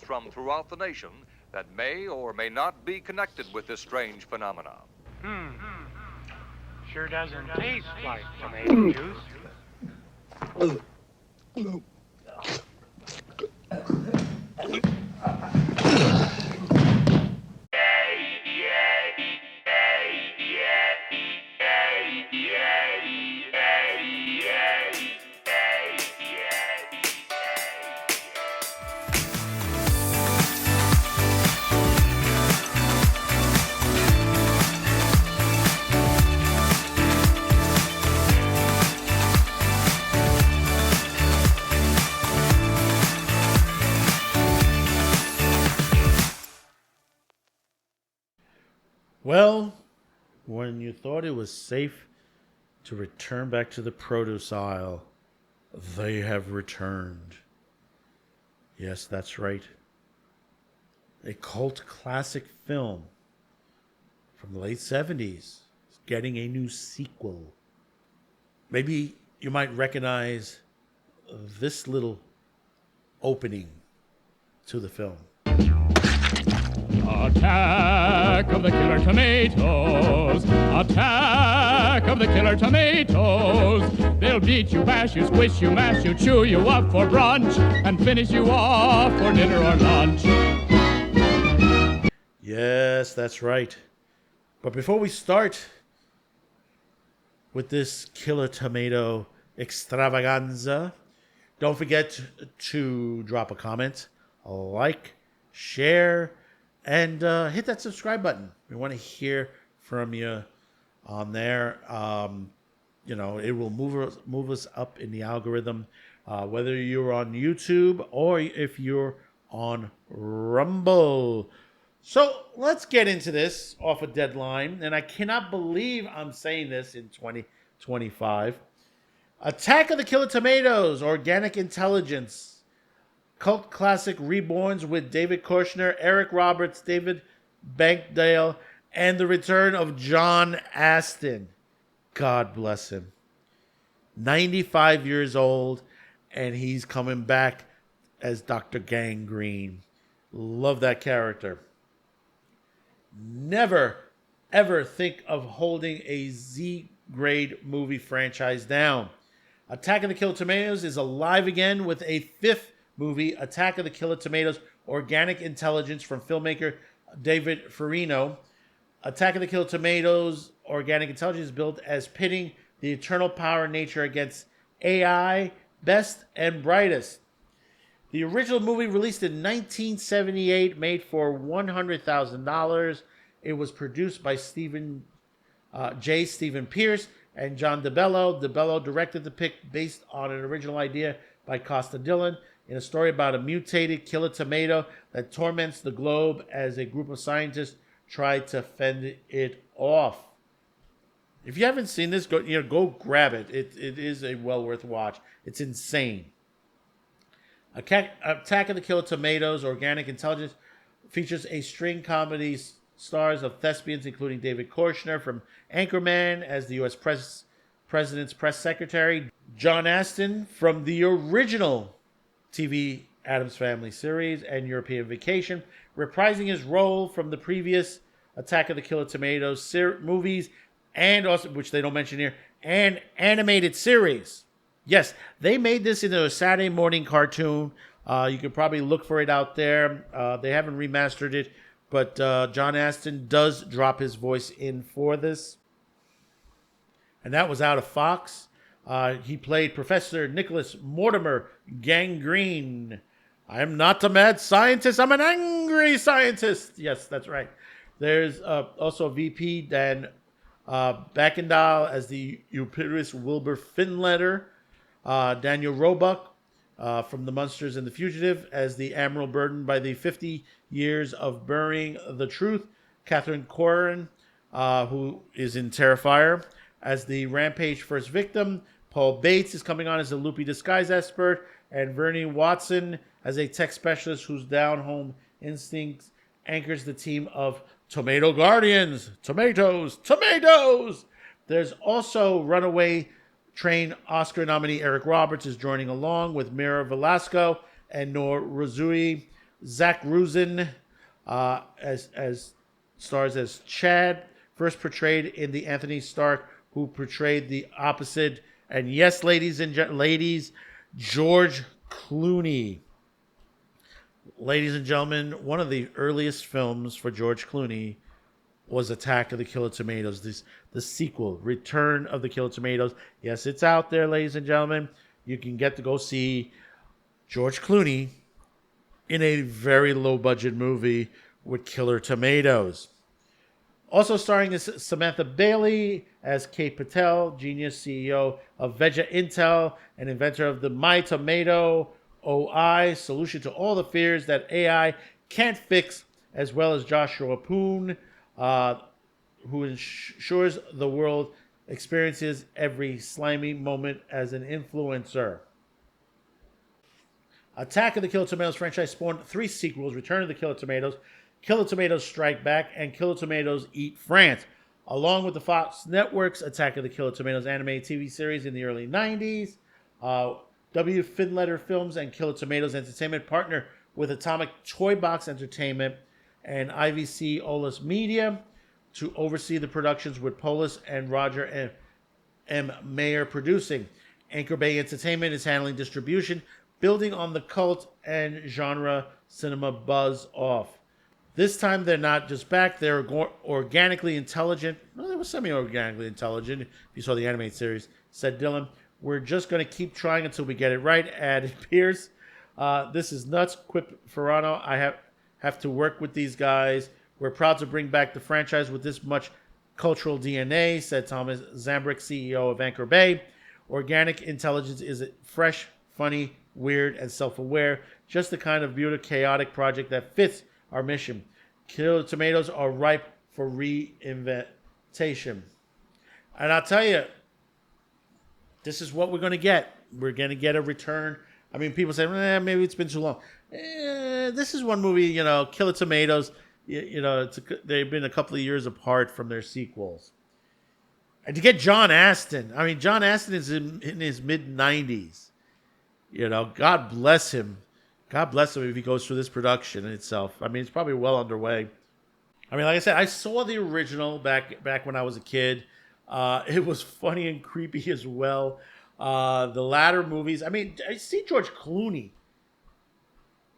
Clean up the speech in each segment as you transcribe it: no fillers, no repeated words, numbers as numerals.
from throughout the nation that may or may not be connected with this strange phenomenon. Sure doesn't taste like tomato juice. Well, when you thought it was safe to return back to the produce aisle, they have returned. Yes, that's right. A cult classic film from the late 70s is getting a new sequel. Maybe you might recognize this little opening to the film. Attack of the killer tomatoes! Attack of the killer tomatoes! They'll beat you, bash you, squish you, mash you, chew you up for brunch, and finish you off for dinner or lunch. Yes, that's right. But before we start with this killer tomato extravaganza, don't forget to drop a comment, a like, share, and hit that subscribe button. We want to hear from you on there. It will move us up in the algorithm, whether you're on YouTube or if you're on Rumble. So let's get into this off a deadline, and I cannot believe I'm saying this in 2025. Attack of the Killer Tomatoes, Organic Intelligence. Cult classic reborns with David Koechner, Eric Roberts, David Bankdale, and the return of John Astin. God bless him. 95 years old, and he's coming back as Dr. Gangrene. Love that character. Never, ever think of holding a Z-grade movie franchise down. Attack of the Killer Tomatoes is alive again with a fifth movie, Attack of the Killer Tomatoes, Organic Intelligence, from filmmaker David Farino. Attack of the Killer Tomatoes, Organic Intelligence is billed as pitting the eternal power of nature against AI, best and brightest. The original movie, released in 1978, made for $100,000. It was produced by Stephen Pierce and John DeBello. DeBello directed the pick based on an original idea by Costa Dillon, in a story about a mutated killer tomato that torments the globe as a group of scientists try to fend it off. If you haven't seen this, go grab it. It is a well worth watch. It's insane. Attack of the Killer Tomatoes, Organic Intelligence, features a string comedy stars of thespians, including David Koechner from Anchorman as the U.S. President's press secretary, John Astin from the original TV Addams Family series and European Vacation, reprising his role from the previous Attack of the Killer Tomatoes movies, and also, which they don't mention here, and animated series. Yes, they made this into a Saturday morning cartoon. You could probably look for it out there. They haven't remastered it, but John Astin does drop his voice in for this. And that was out of Fox. He played Professor Nicholas Mortimer Gangrene. I am not a mad scientist. I'm an angry scientist. Yes, that's right. There's also VP Dan Backendal as the Eupiris Wilbur Finletter. Daniel Roebuck from The Munsters and the Fugitive as the Admiral burdened by the 50 years of burying the truth. Catherine Corrin, who is in Terrifier, as the Rampage first victim. Paul Bates is coming on as a loopy disguise expert, and Vernie Watson as a tech specialist whose down-home instincts anchors the team of Tomato Guardians. Tomatoes! There's also Runaway Train Oscar nominee Eric Roberts is joining along with Mira Velasco and Noor Razui. Zach Rusin as stars as Chad, first portrayed in the Anthony Stark, who portrayed the opposite. And yes, ladies, George Clooney. Ladies and gentlemen, one of the earliest films for George Clooney was Attack of the Killer Tomatoes. The sequel, Return of the Killer Tomatoes. Yes, it's out there, ladies and gentlemen. You can get to go see George Clooney in a very low-budget movie with Killer Tomatoes. Also starring is Samantha Bailey as Kate Patel, genius CEO of Vega Intel, and inventor of the My Tomato OI, solution to all the fears that AI can't fix, as well as Joshua Poon, who ensures the world experiences every slimy moment as an influencer. Attack of the Killer Tomatoes franchise spawned 3 sequels: Return of the Killer Tomatoes, Killer Tomatoes Strike Back, and Killer Tomatoes Eat France, along with the Fox Network's Attack of the Killer Tomatoes animated TV series in the early 90s. W. Finletter Films and Killer Tomatoes Entertainment partner with Atomic Toy Box Entertainment and IVC Olus Media to oversee the productions, with Polis and Roger M. Mayer producing. Anchor Bay Entertainment is handling distribution, building on the cult and genre cinema buzz off. This time they're not just back, they're organically intelligent. Well, they were semi-organically intelligent, if you saw the animated series, said Dylan. We're just going to keep trying until we get it right, added Pierce. This is nuts, quipped Ferrano. I have to work with these guys. We're proud to bring back the franchise with this much cultural DNA, said Thomas Zambrick, CEO of Anchor Bay. Organic intelligence is fresh, funny, weird, and self-aware. Just the kind of beautiful, chaotic project that fits our mission. Killer Tomatoes are ripe for reinventation. And I'll tell you, this is what we're going to get. We're going to get a return. I mean, people say, maybe it's been too long. This is one movie, Killer Tomatoes. They've been a couple of years apart from their sequels. And to get John Astin. I mean, John Astin is in his mid-90s. God bless him. God bless him if he goes through this production itself. I mean, it's probably well underway. I mean, like I said, I saw the original back when I was a kid. It was funny and creepy as well. The latter movies, I mean, I see George Clooney.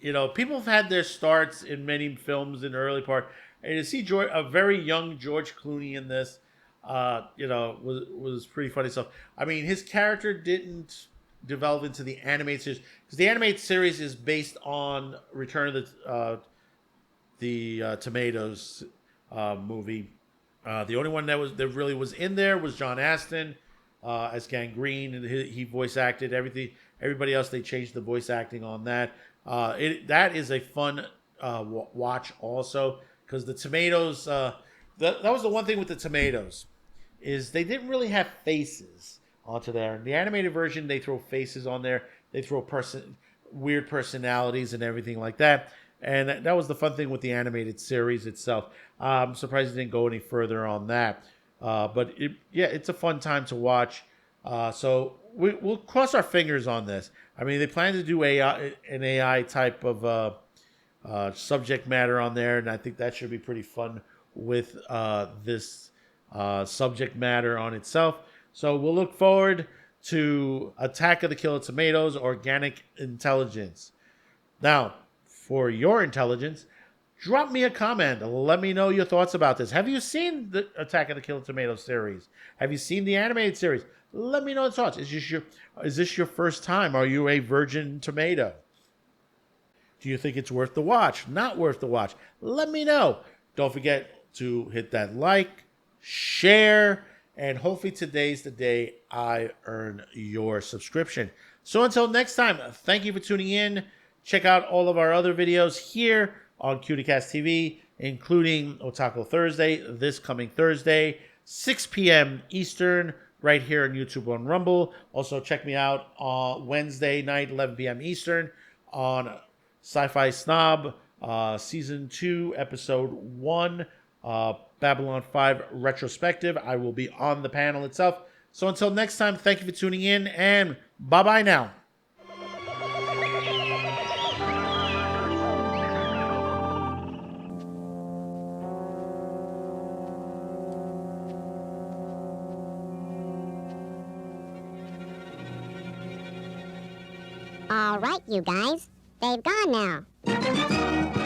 People have had their starts in many films in the early part. And to see a very young George Clooney in this, was pretty funny stuff. I mean, his character didn't develop into the animated series, because the animated series is based on Return of the Tomatoes movie. The only one that really was in there was John Astin as Gangrene, and he voice acted everything. Everybody else, they changed the voice acting on that. That is a fun watch also, because the Tomatoes. That was the one thing with the Tomatoes, is they didn't really have faces onto there. In the animated version, they throw faces on there. They throw weird personalities and everything like that. And that was the fun thing with the animated series itself. I'm surprised it didn't go any further on that. But it's a fun time to watch. So we'll cross our fingers on this. I mean, they plan to do an AI type of subject matter on there, and I think that should be pretty fun with this subject matter on itself. So we'll look forward to Attack of the Killer Tomatoes, Organic Intelligence. Now, for your intelligence, drop me a comment. Let me know your thoughts about this. Have you seen the Attack of the Killer Tomatoes series? Have you seen the animated series? Let me know your thoughts. Is this your first time? Are you a virgin tomato? Do you think it's worth the watch? Not worth the watch? Let me know. Don't forget to hit that like, share, and hopefully today's the day I earn your subscription. So until next time, thank you for tuning in. Check out all of our other videos here on CutieCast TV, including Otaku Thursday, this coming Thursday, 6 p.m. Eastern, right here on YouTube on Rumble. Also, check me out on Wednesday night, 11 p.m. Eastern, on Sci-Fi Snob, Season 2, Episode 1, Babylon 5 Retrospective. I will be on the panel itself. So until next time, thank you for tuning in, and bye-bye now. All right, you guys. They've gone now.